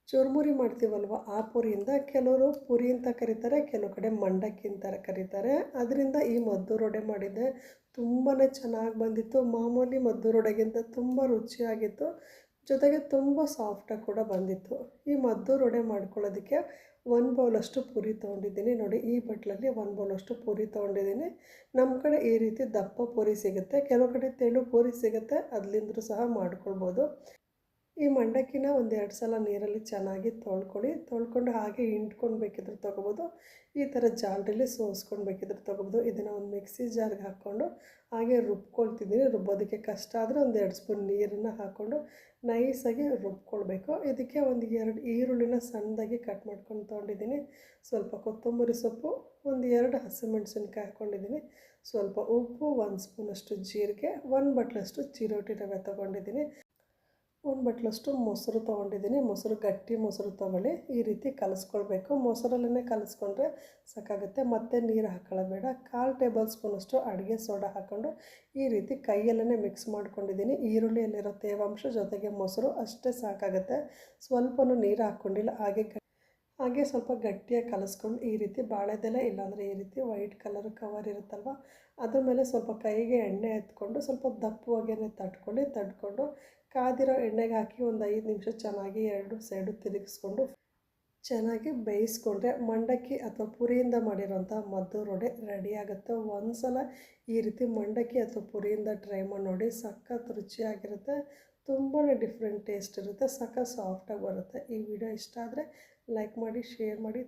ಚುರುಮುರಿ ಮಾಡ್ತೀವಲ್ವ ಆ ಪುರಿಯಿಂದ ಕೆಲವರು ಪುರಿ ಅಂತ ಕರೀತಾರೆ, ಕೆಲವು ಕಡೆ ಮಂಡಕ್ಕಿ ಅಂತ ಕರೀತಾರೆ. ಅದರಿಂದ ಈ ಮದ್ದೂರು ವಡೆ ಮಾಡಿದ್ದೆ. ತುಂಬಾ ಚೆನ್ನಾಗಿ ಬಂದಿತ್ತು. ಮಾಮೂಲಿ ಮದ್ದೂರು ವಡೆಗಿಂತ ತುಂಬ ರುಚಿಯಾಗಿತ್ತು. ಜೊತೆಗೆ ತುಂಬ ಸಾಫ್ಟಾಗಿ ಕೂಡ ಬಂದಿತ್ತು. ಈ ಮದ್ದೂರು ವಡೆ ಮಾಡ್ಕೊಳ್ಳೋದಕ್ಕೆ 1 ಬೌಲಷ್ಟು ಪುರಿ ತೊಗೊಂಡಿದ್ದೀನಿ. ನೋಡಿ, ಈ ಬಟ್ಲಲ್ಲಿ 1 ಬೌಲಷ್ಟು ಪುರಿ ತೊಗೊಂಡಿದ್ದೀನಿ. ನಮ್ಮ ಕಡೆ ಈ ರೀತಿ ದಪ್ಪ ಪುರಿ ಸಿಗುತ್ತೆ, ಕೆಲವು ಕಡೆ ತೆಳು ಪುರಿ ಸಿಗುತ್ತೆ, ಅದರಿಂದಲೂ ಸಹ ಮಾಡ್ಕೊಳ್ಬೋದು. ಈ ಮಂಡಕ್ಕಿನ 1-2 ಸಲ ನೀರಲ್ಲಿ ಚೆನ್ನಾಗಿ ತೊಳ್ಕೊಂಡು ಹಾಗೆ ಹಿಂಡ್ಕೊಂಡು ಬೇಕಿದ್ರೆ ತೊಗೋಬೋದು. ಈ ಥರ ಜಾಲರಿಲಿ ಸೋಸ್ಕೊಂಡು ಬೇಕಿದ್ರೆ ತೊಗೋಬೋದು. ಇದನ್ನು ಒಂದು ಮಿಕ್ಸಿ ಜಾರ್ಗೆ ಹಾಕ್ಕೊಂಡು ಹಾಗೆ ರುಬ್ಕೊಳ್ತಿದ್ದೀನಿ. ರುಬ್ಬೋದಕ್ಕೆ ಕಷ್ಟ ಆದರೆ 1-2 ಸ್ಪೂನ್ ನೀರನ್ನು ಹಾಕ್ಕೊಂಡು ನೈಸಾಗಿ ರುಬ್ಕೊಳ್ಬೇಕು. ಇದಕ್ಕೆ 1-2 ಈರುಳ್ಳಿನ ಸಣ್ಣದಾಗಿ ಕಟ್ ಮಾಡ್ಕೊಂಡು ತೊಗೊಂಡಿದ್ದೀನಿ. ಸ್ವಲ್ಪ ಕೊತ್ತಂಬರಿ ಸೊಪ್ಪು, 1-2 ಹಸಿಮೆಣಸಿನ್ಕಾಯಿ ಹಾಕ್ಕೊಂಡಿದ್ದೀನಿ. ಸ್ವಲ್ಪ ಉಪ್ಪು, 1 ಸ್ಪೂನಷ್ಟು ಜೀರಿಗೆ, 1 ಬಟ್ಲಷ್ಟು ಚಿರೋಟಿ ರವೆ ತೊಗೊಂಡಿದ್ದೀನಿ. 1 ಬಟ್ಲಷ್ಟು ಮೊಸರು ತೊಗೊಂಡಿದ್ದೀನಿ. ಮೊಸರು ಗಟ್ಟಿ ಮೊಸರು ತೊಗೊಳ್ಳಿ. ಈ ರೀತಿ ಕಲಿಸ್ಕೊಳ್ಬೇಕು. ಮೊಸರಲ್ಲೇ ಕಲಿಸ್ಕೊಂಡ್ರೆ ಸಾಕಾಗುತ್ತೆ, ಮತ್ತು ನೀರು ಹಾಕೊಳ್ಳೋದು ಬೇಡ. 1/4 ಟೇಬಲ್ ಸ್ಪೂನಷ್ಟು ಅಡುಗೆ ಸೋಡಾ ಹಾಕ್ಕೊಂಡು ಈ ರೀತಿ ಕೈಯಲ್ಲೇ ಮಿಕ್ಸ್ ಮಾಡ್ಕೊಂಡಿದ್ದೀನಿ. ಈರುಳ್ಳಿಯಲ್ಲಿರೋ ತೇವಾಂಶ ಜೊತೆಗೆ ಮೊಸರು ಅಷ್ಟೇ ಸಾಕಾಗುತ್ತೆ. ಸ್ವಲ್ಪನೂ ನೀರು ಹಾಕ್ಕೊಂಡಿಲ್ಲ. ಹಾಗೆ ಸ್ವಲ್ಪ ಗಟ್ಟಿಯಾಗಿ ಕಲಿಸ್ಕೊಂಡು ಈ ರೀತಿ ಬಾಳೆದೆಲೆ ಇಲ್ಲಾಂದರೆ ಈ ರೀತಿ ವೈಟ್ ಕಲರ್ ಕವರ್ ಇರುತ್ತಲ್ವ, ಅದ್ರ ಮೇಲೆ ಸ್ವಲ್ಪ ಕೈಗೆ ಎಣ್ಣೆ ಎತ್ಕೊಂಡು ಸ್ವಲ್ಪ ದಪ್ಪವಾಗೇ ತಟ್ಕೊಂಡು ಕಾದಿರೋ ಎಣ್ಣೆಗೆ ಹಾಕಿ ಒಂದು 5 ನಿಮಿಷ ಚೆನ್ನಾಗಿ 2 ಸೈಡು ತಿರುಗಿಸ್ಕೊಂಡು ಚೆನ್ನಾಗಿ ಬೇಯಿಸ್ಕೊಂಡ್ರೆ ಮಂಡಕ್ಕಿ ಅಥವಾ ಪುರಿಯಿಂದ ಮಾಡಿರೋಂಥ ಮದ್ದೂರು ವಡೆ ರೆಡಿ ಆಗುತ್ತೆ. ಒಂದು ಸಲ ಈ ರೀತಿ ಮಂಡಕ್ಕಿ ಅಥವಾ ಪುರಿಯಿಂದ ಟ್ರೈ ಮಾಡಿ ನೋಡಿ, ಸಖತ್ ರುಚಿಯಾಗಿರುತ್ತೆ. ತುಂಬಾ ಡಿಫ್ರೆಂಟ್ ಟೇಸ್ಟ್ ಇರುತ್ತೆ, ಸಖತ್ ಸಾಫ್ಟಾಗಿ ಬರುತ್ತೆ. ಈ ವಿಡಿಯೋ ಇಷ್ಟ ಆದರೆ ಲೈಕ್ ಮಾಡಿ, ಶೇರ್ ಮಾಡಿ.